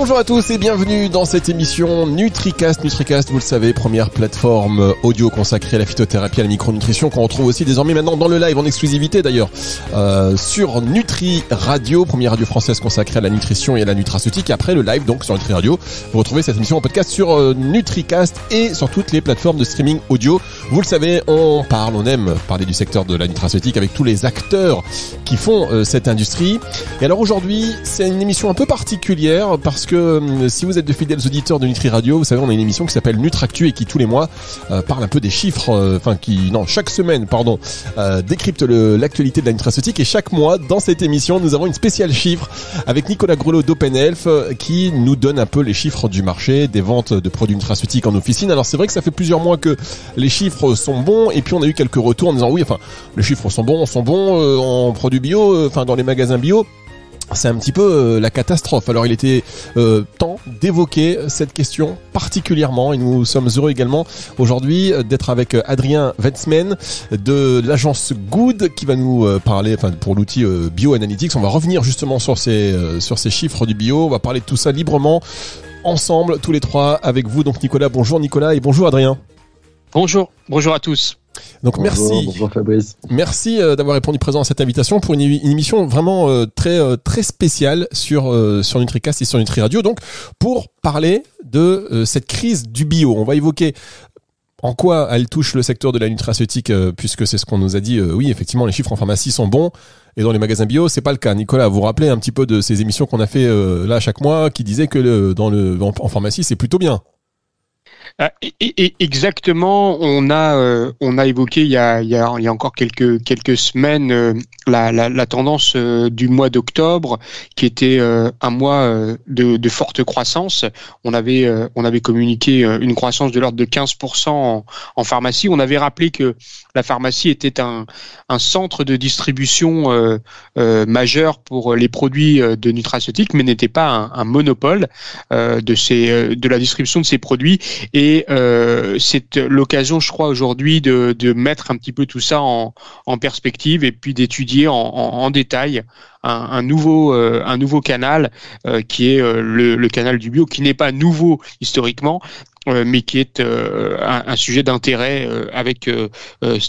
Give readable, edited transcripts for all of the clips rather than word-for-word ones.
Bonjour à tous et bienvenue dans cette émission NutriCast. NutriCast, vous le savez, première plateforme audio consacrée à la phytothérapie, à la micronutrition, qu'on retrouve aussi désormais maintenant dans le live, en exclusivité d'ailleurs, sur Nutri Radio, première radio française consacrée à la nutrition et à la nutraceutique. Et après le live donc sur Nutri Radio, vous retrouvez cette émission en podcast sur NutriCast et sur toutes les plateformes de streaming audio. Vous le savez, on aime parler du secteur de la nutraceutique avec tous les acteurs qui font cette industrie. Et alors aujourd'hui, c'est une émission un peu particulière parce que si vous êtes de fidèles auditeurs de Nutri Radio, vous savez, on a une émission qui s'appelle Nutractu et qui tous les mois parle un peu des chiffres, chaque semaine, décrypte l'actualité de la nutraceutique. Et chaque mois, dans cette émission, nous avons une spéciale chiffre avec Nicolas Grelot d'Open Health qui nous donne un peu les chiffres du marché, des ventes de produits nutraceutiques en officine. Alors c'est vrai que ça fait plusieurs mois que les chiffres sont bons et puis on a eu quelques retours en disant oui, les chiffres sont bons en produits bio, dans les magasins bio. C'est un petit peu la catastrophe. Alors il était temps d'évoquer cette question particulièrement et nous sommes heureux également aujourd'hui d'être avec Adrien Wetzmen de l'agence Good qui va nous parler pour l'outil BioAnalytics. On va revenir justement sur ces chiffres du bio. On va parler de tout ça librement ensemble tous les trois avec vous. Donc Nicolas, bonjour Nicolas et bonjour Adrien. Bonjour à tous. Donc bonjour Fabrice. Merci d'avoir répondu présent à cette invitation pour une émission vraiment très spéciale sur NutriCast et sur Nutri Radio. Donc pour parler de cette crise du bio, on va évoquer en quoi elle touche le secteur de la nutraceutique puisque c'est ce qu'on nous a dit. Oui, effectivement, les chiffres en pharmacie sont bons et dans les magasins bio, c'est pas le cas. Nicolas, vous vous rappelez un petit peu de ces émissions qu'on a fait là chaque mois qui disaient que en pharmacie, c'est plutôt bien. Exactement, on a évoqué il y a encore quelques semaines la tendance du mois d'octobre qui était un mois de forte croissance. On avait communiqué une croissance de l'ordre de 15% en pharmacie. On avait rappelé que la pharmacie était un centre de distribution majeur pour les produits de nutraceutiques, mais n'était pas un monopole de la distribution de ces produits. Et c'est l'occasion, je crois, aujourd'hui de mettre un petit peu tout ça en perspective et puis d'étudier en détail un nouveau canal qui est le canal du bio, qui n'est pas nouveau historiquement, mais qui est un sujet d'intérêt avec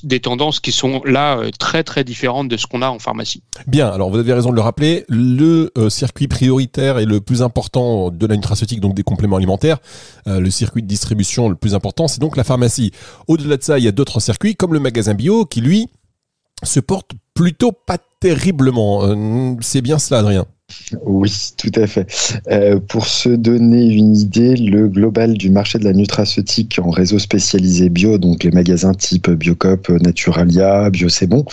des tendances qui sont là très très différentes de ce qu'on a en pharmacie. Bien, alors vous avez raison de le rappeler, le circuit prioritaire et le plus important de la nutraceutique, donc des compléments alimentaires, le circuit de distribution le plus important, c'est donc la pharmacie. Au-delà de ça, il y a d'autres circuits comme le magasin bio qui, lui, se porte plutôt pas terriblement. C'est bien cela, Adrien? Oui, tout à fait. Pour se donner une idée, le global du marché de la nutraceutique en réseau spécialisé bio, donc les magasins type Biocop, Naturalia, Bio C'est Bon,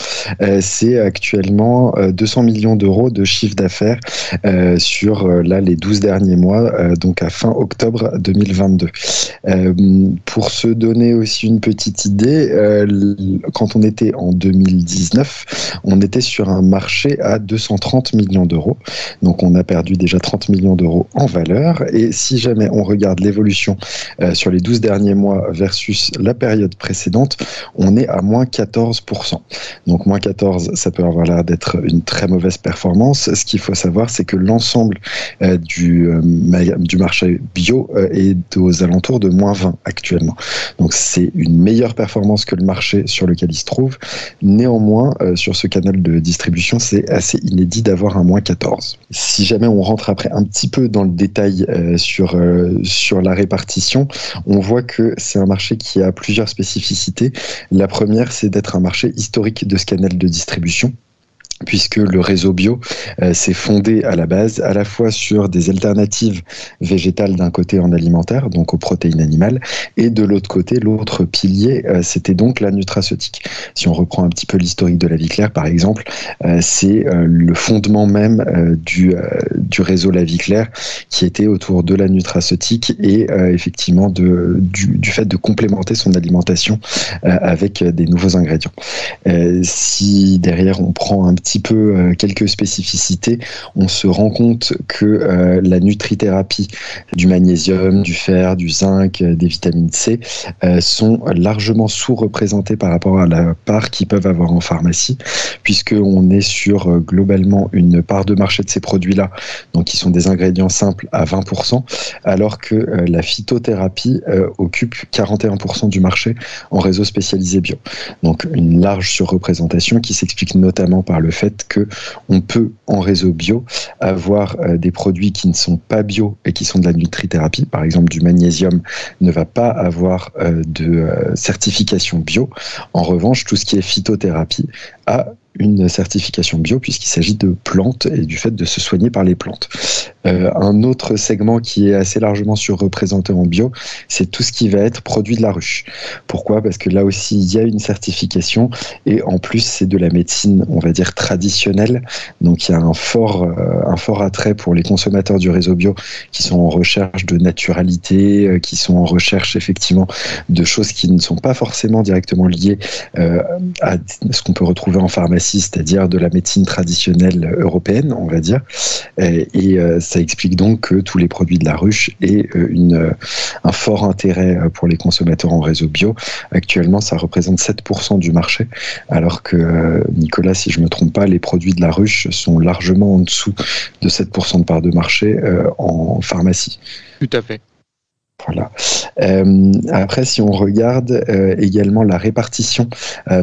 c'est actuellement 200 millions d'euros de chiffre d'affaires sur les 12 derniers mois, donc à fin octobre 2022. Pour se donner aussi une petite idée, quand on était en 2019, on était sur un marché à 230 millions d'euros. Donc on a perdu déjà 30 millions d'euros en valeur. Et si jamais on regarde l'évolution sur les 12 derniers mois versus la période précédente, on est à moins 14%. Donc moins 14, ça peut avoir l'air d'être une très mauvaise performance. Ce qu'il faut savoir, c'est que l'ensemble du marché bio est aux alentours de moins 20 actuellement. Donc c'est une meilleure performance que le marché sur lequel il se trouve. Néanmoins, sur ce canal de distribution, c'est assez inédit d'avoir un moins 14. Si jamais on rentre après un petit peu dans le détail sur la répartition, on voit que c'est un marché qui a plusieurs spécificités. La première, c'est d'être un marché historique de ce canal de distribution, puisque le réseau bio s'est fondé à la base à la fois sur des alternatives végétales d'un côté en alimentaire, donc aux protéines animales, et de l'autre côté, l'autre pilier, c'était donc la nutraceutique. Si on reprend un petit peu l'historique de La Vie Claire, par exemple, c'est le fondement même du réseau La Vie Claire qui était autour de la nutraceutique et effectivement du fait de complémenter son alimentation avec des nouveaux ingrédients. Si derrière on prend un petit petit peu quelques spécificités, on se rend compte que la nutrithérapie du magnésium, du fer, du zinc, des vitamines C sont largement sous-représentées par rapport à la part qu'ils peuvent avoir en pharmacie, puisqu'on est sur globalement une part de marché de ces produits-là, donc qui sont des ingrédients simples à 20%, alors que la phytothérapie occupe 41% du marché en réseau spécialisé bio. Donc une large surreprésentation qui s'explique notamment par le fait que on peut en réseau bio avoir des produits qui ne sont pas bio et qui sont de la nutrithérapie. Par exemple, du magnésium ne va pas avoir de certification bio. En revanche, tout ce qui est phytothérapie a une certification bio puisqu'il s'agit de plantes et du fait de se soigner par les plantes. Un autre segment qui est assez largement surreprésenté en bio, c'est tout ce qui va être produit de la ruche. Pourquoi ? Parce que là aussi, il y a une certification et en plus, c'est de la médecine, on va dire, traditionnelle. Donc, il y a un fort attrait pour les consommateurs du réseau bio qui sont en recherche de naturalité, qui sont en recherche effectivement de choses qui ne sont pas forcément directement liées à ce qu'on peut retrouver en pharmacie, c'est-à-dire de la médecine traditionnelle européenne, on va dire. Et ça explique donc que tous les produits de la ruche aient un fort intérêt pour les consommateurs en réseau bio. Actuellement, ça représente 7% du marché, alors que, Nicolas, si je ne me trompe pas, les produits de la ruche sont largement en dessous de 7% de part de marché en pharmacie. Tout à fait. Voilà. Après, si on regarde également la répartition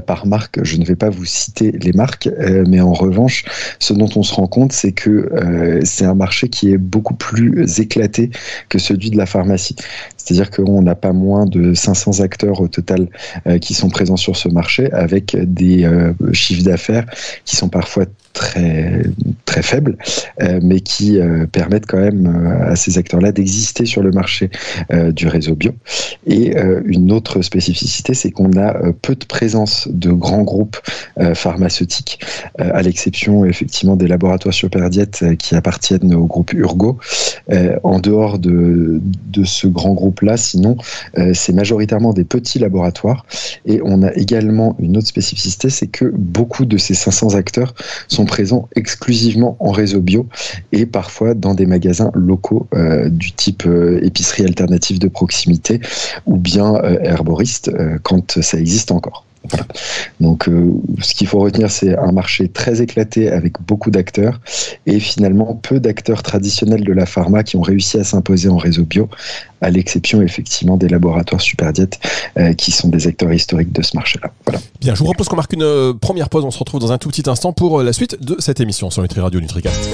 par marque, je ne vais pas vous citer les marques, mais en revanche, ce dont on se rend compte, c'est que c'est un marché qui est beaucoup plus éclaté que celui de la pharmacie. C'est-à-dire qu'on n'a pas moins de 500 acteurs au total qui sont présents sur ce marché, avec des chiffres d'affaires qui sont parfois très, très faibles, mais qui permettent quand même à ces acteurs-là d'exister sur le marché du réseau bio. Et une autre spécificité, c'est qu'on a peu de présence de grands groupes pharmaceutiques, à l'exception effectivement des laboratoires Superdiet qui appartiennent au groupe Urgo. En dehors de ce grand groupe-là, sinon, c'est majoritairement des petits laboratoires. Et on a également une autre spécificité, c'est que beaucoup de ces 500 acteurs sont présents exclusivement en réseau bio et parfois dans des magasins locaux du type épicerie alternative de proximité ou bien herboriste quand ça existe encore. Voilà. Donc ce qu'il faut retenir, c'est un marché très éclaté avec beaucoup d'acteurs et finalement peu d'acteurs traditionnels de la pharma qui ont réussi à s'imposer en réseau bio, à l'exception effectivement des laboratoires Superdiet qui sont des acteurs historiques de ce marché-là. Voilà. Bien, je vous propose qu'on marque une première pause. On se retrouve dans un tout petit instant pour la suite de cette émission sur Nutri Radio NutriCast.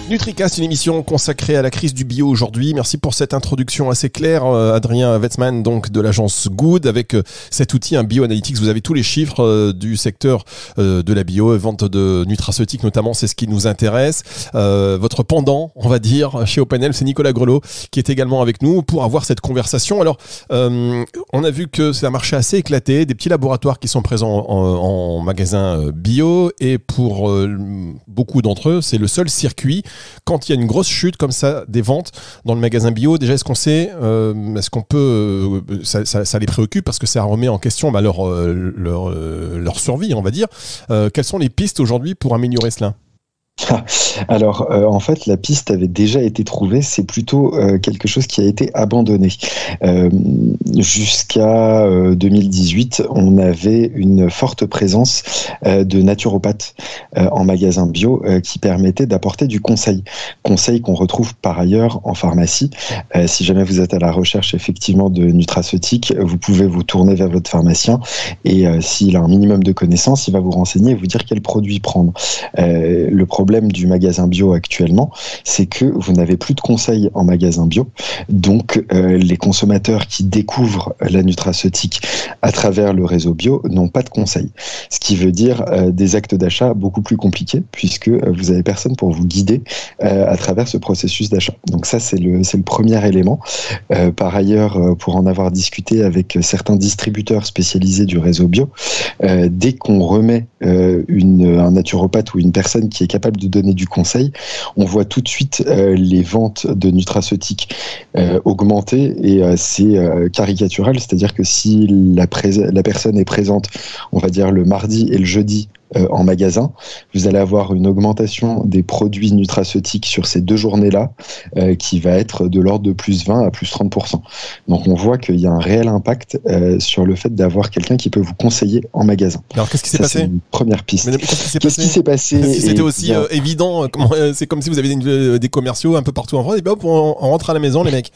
NutriCast, une émission consacrée à la crise du bio aujourd'hui. Merci pour cette introduction assez claire, Adrien Wetzmann, donc de l'agence Good, avec cet outil, un BioAnalytics. Vous avez tous les chiffres du secteur de la bio, vente de nutraceutiques notamment, c'est ce qui nous intéresse. Votre pendant, on va dire, chez OpenHealth, c'est Nicolas Grelot qui est également avec nous pour avoir cette conversation. Alors, on a vu que c'est un marché assez éclaté, des petits laboratoires qui sont présents en magasin bio, et pour beaucoup d'entre eux, c'est le seul circuit. Quand il y a une grosse chute comme ça des ventes dans le magasin bio, déjà est-ce qu'on sait, est-ce qu'on peut, ça les préoccupe parce que ça remet en question leur survie, on va dire. Quelles sont les pistes aujourd'hui pour améliorer cela ? Alors, en fait, la piste avait déjà été trouvée. C'est plutôt quelque chose qui a été abandonné. Jusqu'à 2018, on avait une forte présence de naturopathes en magasin bio qui permettait d'apporter du conseil qu'on retrouve par ailleurs en pharmacie. Si jamais vous êtes à la recherche effectivement de nutraceutiques, vous pouvez vous tourner vers votre pharmacien et s'il a un minimum de connaissances, il va vous renseigner et vous dire quel produit prendre. Le problème du magasin bio actuellement, c'est que vous n'avez plus de conseils en magasin bio. Donc, les consommateurs qui découvrent la nutraceutique à travers le réseau bio n'ont pas de conseils. Ce qui veut dire des actes d'achat beaucoup plus compliqués puisque vous n'avez personne pour vous guider à travers ce processus d'achat. Donc ça, c'est le premier élément. Par ailleurs, pour en avoir discuté avec certains distributeurs spécialisés du réseau bio, dès qu'on remet un naturopathe ou une personne qui est capable capable de donner du conseil, on voit tout de suite les ventes de nutraceutiques augmenter, et c'est caricatural, c'est-à-dire que si la personne est présente, on va dire le mardi et le jeudi en magasin, vous allez avoir une augmentation des produits nutraceutiques sur ces 2 journées-là qui va être de l'ordre de plus 20 à plus 30%. Donc on voit qu'il y a un réel impact sur le fait d'avoir quelqu'un qui peut vous conseiller en magasin. Alors qu'est-ce qui s'est passé ? C'est une première piste. Qu'est-ce qui s'est passé ? Est-ce que c'était aussi évident ? C'est comme si vous avez des commerciaux un peu partout en France, et hop, on rentre à la maison, les mecs.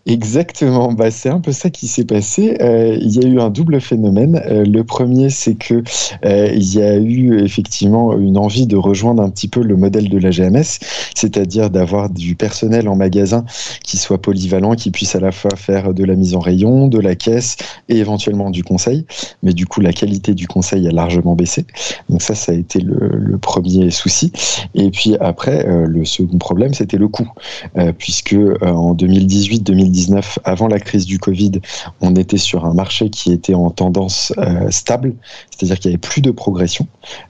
Exactement, c'est un peu ça qui s'est passé. Il y a eu un double phénomène. Le premier, c'est que il y a eu effectivement une envie de rejoindre un petit peu le modèle de la GMS, c'est-à-dire d'avoir du personnel en magasin qui soit polyvalent, qui puisse à la fois faire de la mise en rayon, de la caisse et éventuellement du conseil. Mais du coup, la qualité du conseil a largement baissé. Donc ça a été le premier souci. Et puis après, le second problème, c'était le coût, puisque en 2018-2019, avant la crise du Covid, on était sur un marché qui était en tendance stable, c'est-à-dire qu'il n'y avait plus de progression.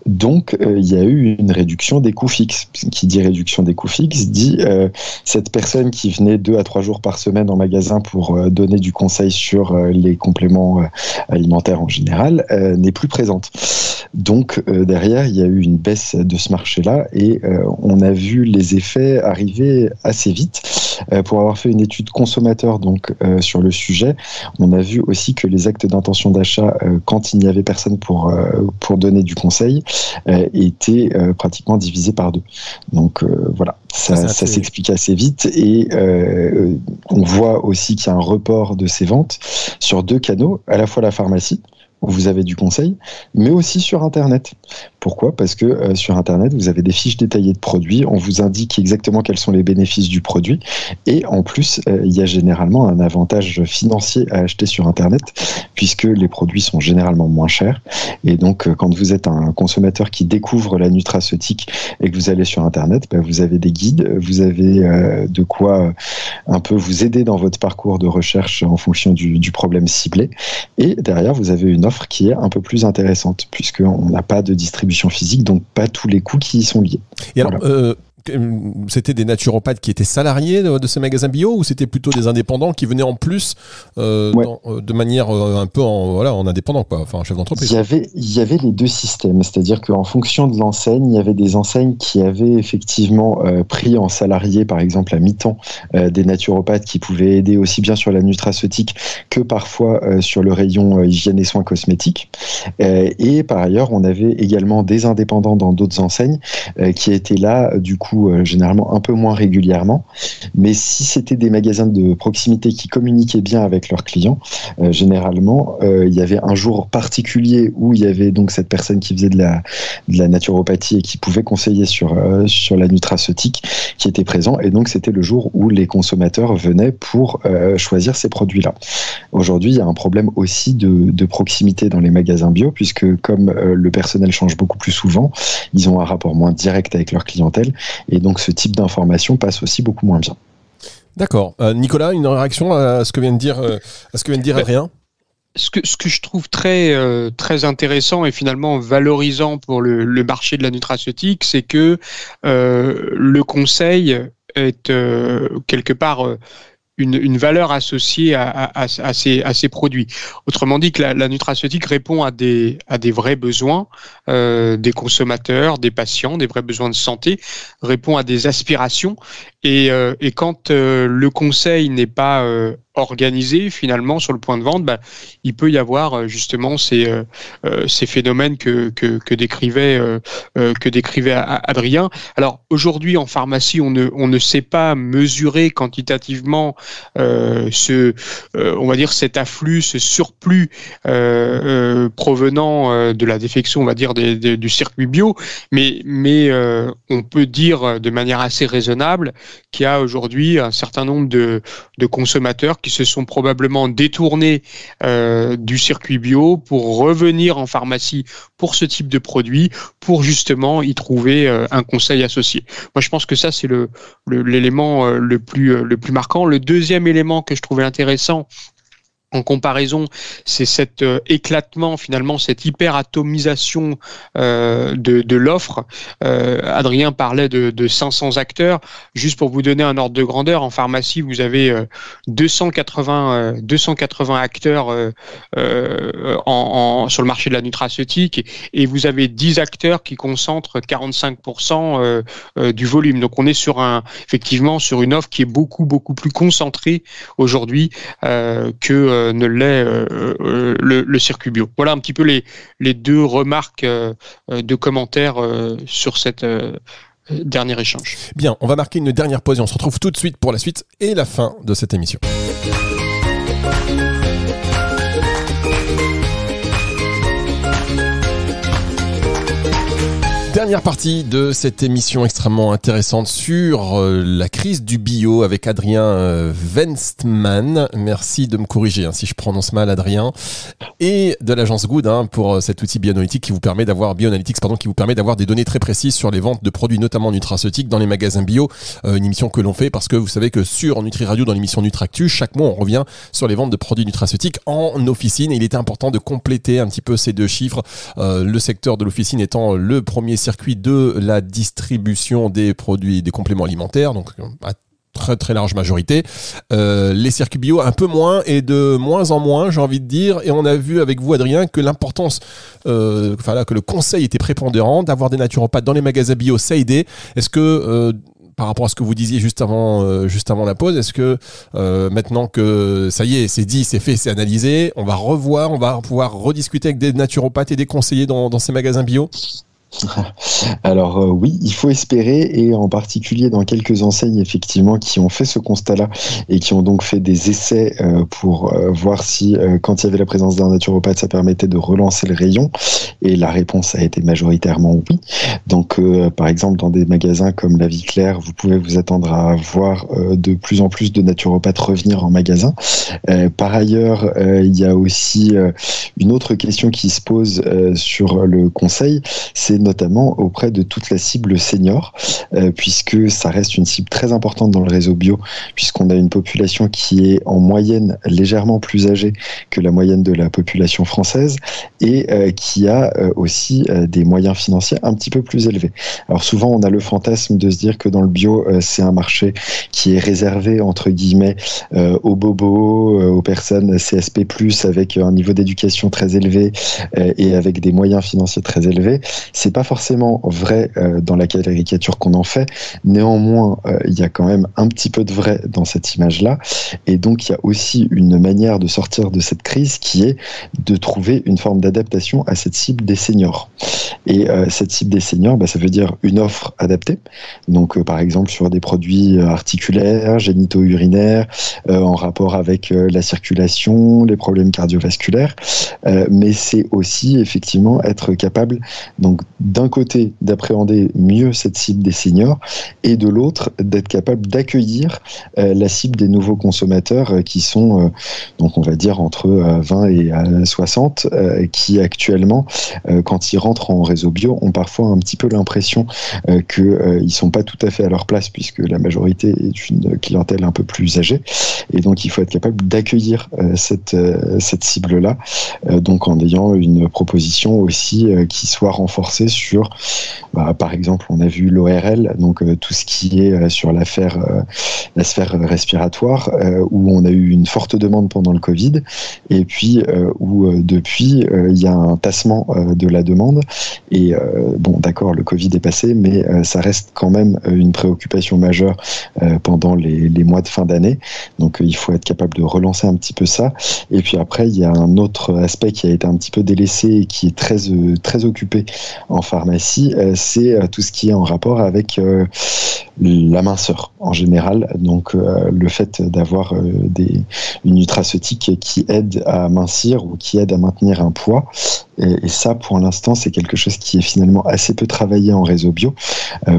Donc, il y a eu une réduction des coûts fixes. Qui dit réduction des coûts fixes dit cette personne qui venait 2 à 3 jours par semaine en magasin pour donner du conseil sur les compléments alimentaires en général n'est plus présente. Donc, derrière, il y a eu une baisse de ce marché-là, et on a vu les effets arriver assez vite. Pour avoir fait une étude consommateur sur le sujet, on a vu aussi que les actes d'intention d'achat, quand il n'y avait personne pour donner du conseil, étaient pratiquement divisés par 2. Donc voilà, ça s'explique assez vite, et on voit aussi qu'il y a un report de ces ventes sur 2 canaux, à la fois la pharmacie, où vous avez du conseil, mais aussi sur Internet. Pourquoi ? Parce que sur Internet, vous avez des fiches détaillées de produits, on vous indique exactement quels sont les bénéfices du produit, et en plus, il y a généralement un avantage financier à acheter sur Internet, puisque les produits sont généralement moins chers, et donc quand vous êtes un consommateur qui découvre la nutraceutique et que vous allez sur Internet, vous avez des guides, vous avez de quoi un peu vous aider dans votre parcours de recherche en fonction du problème ciblé, et derrière, vous avez une offre qui est un peu plus intéressante, puisqu'on n'a pas de distribution physique, donc pas tous les coûts qui y sont liés. Et alors, c'était des naturopathes qui étaient salariés de ces magasins bio, ou c'était plutôt des indépendants qui venaient en plus de manière un peu en indépendant, quoi, enfin chef d'entreprise? Il y avait les 2 systèmes, c'est-à-dire qu'en fonction de l'enseigne, il y avait des enseignes qui avaient effectivement pris en salarié, par exemple à mi-temps, des naturopathes qui pouvaient aider aussi bien sur la nutraceutique que parfois sur le rayon hygiène et soins cosmétiques. Et par ailleurs, on avait également des indépendants dans d'autres enseignes qui étaient là du coup généralement un peu moins régulièrement, mais si c'était des magasins de proximité qui communiquaient bien avec leurs clients, généralement il y avait un jour particulier où il y avait donc cette personne qui faisait de la naturopathie et qui pouvait conseiller sur la nutraceutique qui était présent, et donc c'était le jour où les consommateurs venaient pour choisir ces produits-là. Aujourd'hui, il y a un problème aussi de proximité dans les magasins bio, puisque comme le personnel change beaucoup plus souvent, ils ont un rapport moins direct avec leur clientèle, et donc ce type d'information passe aussi beaucoup moins bien. D'accord. Nicolas, une réaction à ce que vient de dire Adrien ? Ce que je trouve très intéressant et finalement valorisant pour le marché de la nutraceutique, c'est que le conseil est quelque part une valeur associée à ces produits. Autrement dit, que la nutraceutique répond à des vrais besoins des consommateurs, des patients, des vrais besoins de santé, répond à des aspirations, et quand le conseil n'est pas organisé finalement sur le point de vente, il peut y avoir justement ces phénomènes que décrivait Adrien. Alors aujourd'hui en pharmacie, on ne sait pas mesurer quantitativement on va dire cet afflux, ce surplus provenant de la défection, on va dire du circuit bio, mais on peut dire de manière assez raisonnable qu'il y a aujourd'hui un certain nombre de consommateurs qui se sont probablement détournés du circuit bio pour revenir en pharmacie pour ce type de produit, pour justement y trouver un conseil associé. Moi, je pense que ça, c'est l'élément le plus marquant. Le deuxième élément que je trouvais intéressant, En comparaison, c'est cet éclatement, finalement, cette hyper-atomisation de l'offre. Adrien parlait de 500 acteurs. Juste pour vous donner un ordre de grandeur, en pharmacie, vous avez 280 acteurs sur le marché de la nutraceutique et vous avez 10 acteurs qui concentrent 45% du volume. Donc, on est effectivement sur une offre qui est beaucoup, beaucoup plus concentrée aujourd'hui que ne l'est le circuit bio. Voilà un petit peu les deux remarques de commentaires sur cette dernier échange. Bien, on va marquer une dernière pause et on se retrouve tout de suite pour la suite et la fin de cette émission. Dernière partie de cette émission extrêmement intéressante sur la crise du bio avec Adrien Wenstmann. Merci de me corriger si je prononce mal, Adrien. Et de l'agence Good pour cet outil Bioanalytics qui vous permet d'avoir des données très précises sur les ventes de produits notamment nutraceutiques dans les magasins bio. Une émission que l'on fait parce que vous savez que sur Nutri Radio, dans l'émission Nutractu, chaque mois on revient sur les ventes de produits nutraceutiques en officine. Et il était important de compléter un petit peu ces deux chiffres. Le secteur de l'officine étant le premier circuit de la distribution des produits, des compléments alimentaires, donc à très très large majorité. Les circuits bio un peu moins et de moins en moins, j'ai envie de dire, et on a vu avec vous, Adrien, que l'importance, que le conseil était prépondérant, d'avoir des naturopathes dans les magasins bio, ça a aidé. Est-ce que par rapport à ce que vous disiez juste avant la pause, est-ce que maintenant que ça y est, c'est dit, c'est fait, c'est analysé, on va pouvoir rediscuter avec des naturopathes et des conseillers dans ces magasins bio ? Alors oui, il faut espérer, et en particulier dans quelques enseignes effectivement qui ont fait ce constat-là et qui ont donc fait des essais pour voir si quand il y avait la présence d'un naturopathe ça permettait de relancer le rayon, et la réponse a été majoritairement oui. Donc par exemple dans des magasins comme La Vie Claire, vous pouvez vous attendre à voir de plus en plus de naturopathes revenir en magasin. Par ailleurs, il y a aussi une autre question qui se pose sur le conseil, c'est notamment auprès de toute la cible senior, puisque ça reste une cible très importante dans le réseau bio, puisqu'on a une population qui est en moyenne légèrement plus âgée que la moyenne de la population française, et qui a aussi des moyens financiers un petit peu plus élevés. Alors souvent on a le fantasme de se dire que dans le bio c'est un marché qui est réservé entre guillemets aux bobos, aux personnes CSP+, avec un niveau d'éducation très élevé et avec des moyens financiers très élevés. C'est pas forcément vrai dans la caricature qu'on en fait. Néanmoins, il y a quand même un petit peu de vrai dans cette image-là. Et donc, il y a aussi une manière de sortir de cette crise qui est de trouver une forme d'adaptation à cette cible des seniors. Et cette cible des seniors, ça veut dire une offre adaptée. Donc, par exemple, sur des produits articulaires, génito-urinaires, en rapport avec la circulation, les problèmes cardiovasculaires. Mais c'est aussi, effectivement, être capable, donc, d'un côté, d'appréhender mieux cette cible des seniors, et de l'autre, d'être capable d'accueillir la cible des nouveaux consommateurs qui sont, donc on va dire, entre 20 et 60, qui actuellement, quand ils rentrent en réseau bio, ont parfois un petit peu l'impression qu'ils ne sont pas tout à fait à leur place, puisque la majorité est une clientèle un peu plus âgée. Et donc, il faut être capable d'accueillir cette cible-là, donc en ayant une proposition aussi qui soit renforcée sur, par exemple, on a vu l'ORL, donc tout ce qui est sur la sphère respiratoire, où on a eu une forte demande pendant le Covid, et puis où depuis il y a un tassement de la demande. Et bon, d'accord, le Covid est passé, mais ça reste quand même une préoccupation majeure pendant les mois de fin d'année. Donc il faut être capable de relancer un petit peu ça. Et puis après, il y a un autre aspect qui a été un petit peu délaissé et qui est très occupé en pharmacie, c'est tout ce qui est en rapport avec la minceur en général. Donc le fait d'avoir une nutraceutique qui aide à mincir ou qui aide à maintenir un poids. Et ça, pour l'instant, c'est quelque chose qui est finalement assez peu travaillé en réseau bio.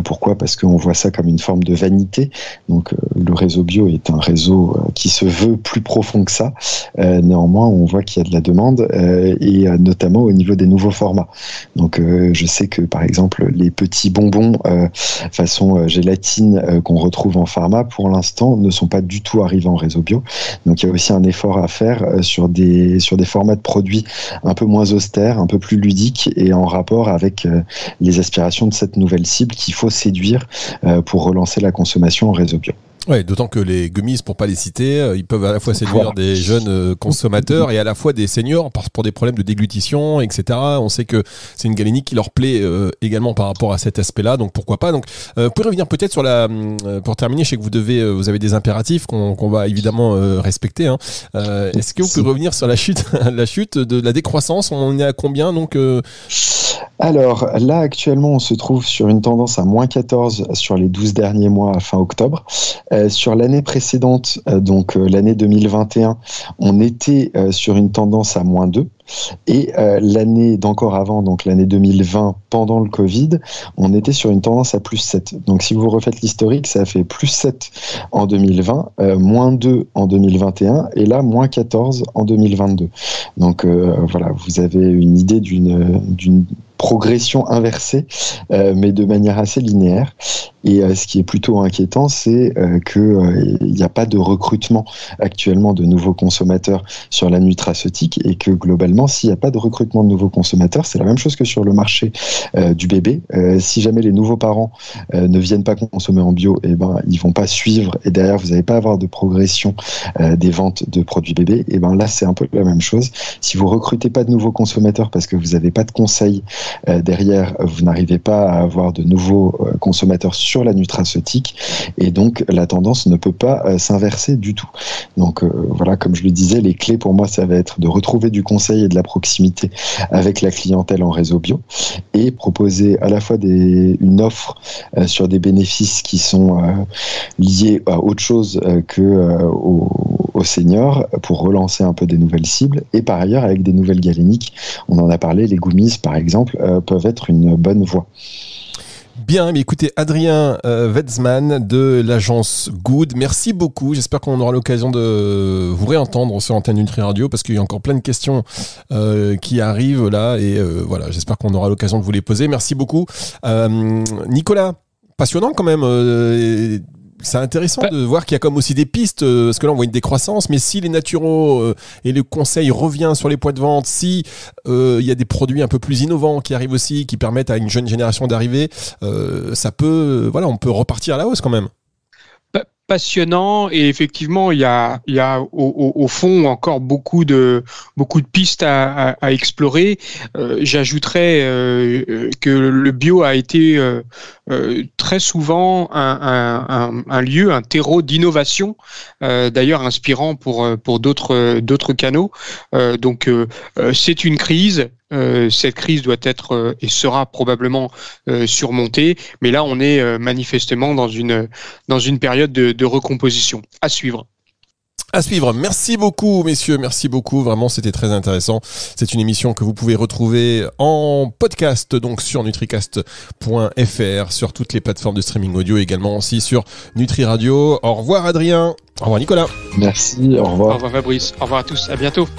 Pourquoi ? Parce qu'on voit ça comme une forme de vanité. Donc, le réseau bio est un réseau qui se veut plus profond que ça. Néanmoins, on voit qu'il y a de la demande, et notamment au niveau des nouveaux formats. Donc, je sais que par exemple les petits bonbons façon gélatine qu'on retrouve en pharma, pour l'instant, ne sont pas du tout arrivés en réseau bio. Donc il y a aussi un effort à faire sur des formats de produits un peu moins austères, un peu plus ludiques et en rapport avec les aspirations de cette nouvelle cible qu'il faut séduire pour relancer la consommation en réseau bio. Ouais, d'autant que les gummies, pour pas les citer, ils peuvent à la fois séduire des jeunes consommateurs et à la fois des seniors pour des problèmes de déglutition, etc. On sait que c'est une galénique qui leur plaît également par rapport à cet aspect-là, donc pourquoi pas. Donc, vous pouvez revenir peut-être sur pour terminer, je sais que vous avez des impératifs qu'on va évidemment respecter. Hein. Est-ce que vous pouvez revenir sur la chute de la décroissance? On est à combien donc Alors là, actuellement, on se trouve sur une tendance à moins 14 sur les 12 derniers mois à fin octobre. Sur l'année précédente, donc l'année 2021, on était sur une tendance à moins 2. Et l'année d'encore avant, donc l'année 2020, pendant le Covid, on était sur une tendance à plus 7. Donc si vous refaites l'historique, ça a fait plus 7 en 2020, moins 2 en 2021, et là, moins 14 en 2022. Donc voilà, vous avez une idée d'une progression inversée, mais de manière assez linéaire. Et ce qui est plutôt inquiétant, c'est qu'il n'y a pas de recrutement actuellement de nouveaux consommateurs sur la nutraceutique et que globalement, s'il n'y a pas de recrutement de nouveaux consommateurs, c'est la même chose que sur le marché du bébé. Si jamais les nouveaux parents ne viennent pas consommer en bio, eh ben, ils vont pas suivre et derrière, vous n'allez pas avoir de progression des ventes de produits bébés. Et ben là, c'est un peu la même chose. Si vous recrutez pas de nouveaux consommateurs parce que vous n'avez pas de conseils derrière, vous n'arrivez pas à avoir de nouveaux consommateurs sur la nutraceutique et donc la tendance ne peut pas s'inverser du tout. Donc voilà, comme je le disais, les clés pour moi, ça va être de retrouver du conseil et de la proximité avec la clientèle en réseau bio et proposer à la fois une offre sur des bénéfices qui sont liés à autre chose que aux seniors pour relancer un peu des nouvelles cibles et par ailleurs avec des nouvelles galéniques. On en a parlé, les gummies par exemple peuvent être une bonne voie. Bien, mais écoutez, Adrien Wetzmann de l'agence Good, merci beaucoup. J'espère qu'on aura l'occasion de vous réentendre sur Antenne Nutri Radio parce qu'il y a encore plein de questions qui arrivent là et voilà, j'espère qu'on aura l'occasion de vous les poser. Merci beaucoup. Nicolas, passionnant quand même. C'est intéressant de voir qu'il y a comme aussi des pistes, parce que là on voit une décroissance, mais si les naturaux et le conseil revient sur les points de vente, si il y a des produits un peu plus innovants qui arrivent aussi, qui permettent à une jeune génération d'arriver, ça peut, voilà, on peut repartir à la hausse quand même. Passionnant et effectivement il y a au fond encore beaucoup de pistes à explorer. J'ajouterais que le bio a été très souvent un lieu, un terreau d'innovation, d'ailleurs inspirant pour d'autres canaux. Donc c'est une crise. Cette crise doit être et sera probablement surmontée, mais là on est manifestement dans une période de recomposition. À suivre. À suivre. Merci beaucoup, messieurs. Merci beaucoup. Vraiment, c'était très intéressant. C'est une émission que vous pouvez retrouver en podcast, donc sur nutricast.fr, sur toutes les plateformes de streaming audio, également aussi sur Nutri Radio. Au revoir, Adrien. Au revoir, Nicolas. Merci. Au revoir. Au revoir, Fabrice. Au revoir à tous. À bientôt.